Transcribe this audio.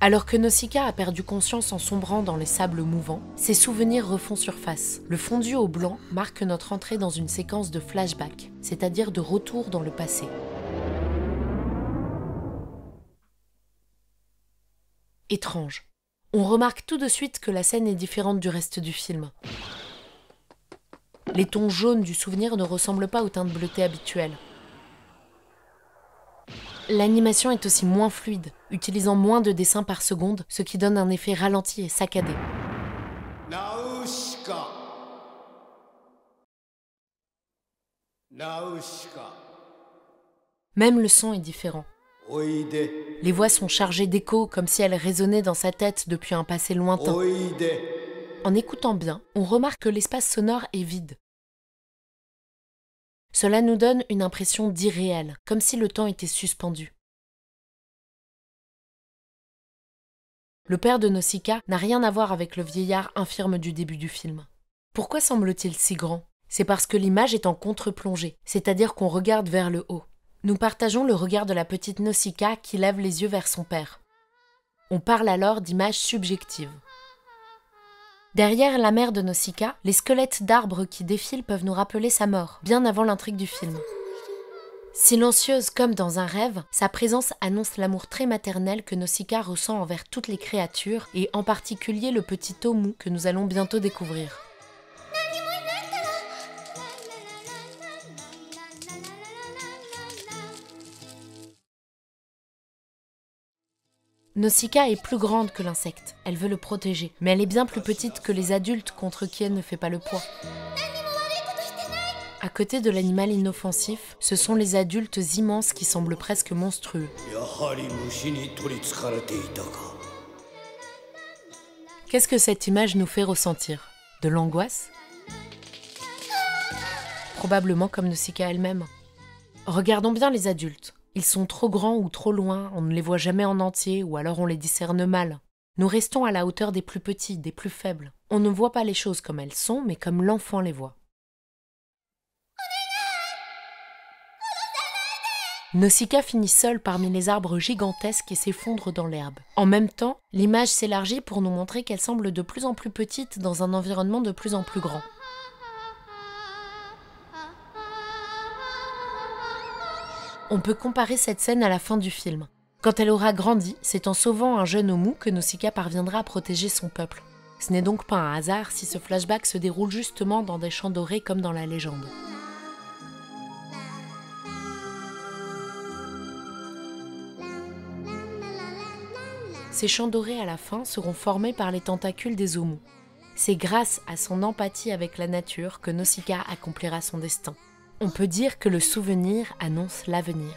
Alors que Nausicaa a perdu conscience en sombrant dans les sables mouvants, ses souvenirs refont surface. Le fondu au blanc marque notre entrée dans une séquence de flashback, c'est-à-dire de retour dans le passé. Étrange. On remarque tout de suite que la scène est différente du reste du film. Les tons jaunes du souvenir ne ressemblent pas aux teintes bleutées habituelles. L'animation est aussi moins fluide, utilisant moins de dessins par seconde, ce qui donne un effet ralenti et saccadé. Nausicaa. Même le son est différent. Les voix sont chargées d'écho, comme si elles résonnaient dans sa tête depuis un passé lointain. En écoutant bien, on remarque que l'espace sonore est vide. Cela nous donne une impression d'irréel, comme si le temps était suspendu. Le père de Nausicaa n'a rien à voir avec le vieillard infirme du début du film. Pourquoi semble-t-il si grand ? C'est parce que l'image est en contre-plongée, c'est-à-dire qu'on regarde vers le haut. Nous partageons le regard de la petite Nausicaa qui lève les yeux vers son père. On parle alors d'images subjectives. Derrière la mère de Nausicaa, les squelettes d'arbres qui défilent peuvent nous rappeler sa mort, bien avant l'intrigue du film. Silencieuse comme dans un rêve, sa présence annonce l'amour très maternel que Nausicaa ressent envers toutes les créatures, et en particulier le petit Tomu que nous allons bientôt découvrir. Nausicaa est plus grande que l'insecte, elle veut le protéger, mais elle est bien plus petite que les adultes contre qui elle ne fait pas le poids. À côté de l'animal inoffensif, ce sont les adultes immenses qui semblent presque monstrueux. Qu'est-ce que cette image nous fait ressentir ? De l'angoisse ? Probablement comme Nausicaa elle-même. Regardons bien les adultes. Ils sont trop grands ou trop loin, on ne les voit jamais en entier ou alors on les discerne mal. Nous restons à la hauteur des plus petits, des plus faibles. On ne voit pas les choses comme elles sont, mais comme l'enfant les voit. Nausicaa finit seule parmi les arbres gigantesques et s'effondre dans l'herbe. En même temps, l'image s'élargit pour nous montrer qu'elle semble de plus en plus petite dans un environnement de plus en plus grand. On peut comparer cette scène à la fin du film. Quand elle aura grandi, c'est en sauvant un jeune Omu que Nausicaa parviendra à protéger son peuple. Ce n'est donc pas un hasard si ce flashback se déroule justement dans des champs dorés comme dans la légende. Ces champs dorés à la fin seront formés par les tentacules des Omu. C'est grâce à son empathie avec la nature que Nausicaa accomplira son destin. On peut dire que le souvenir annonce l'avenir.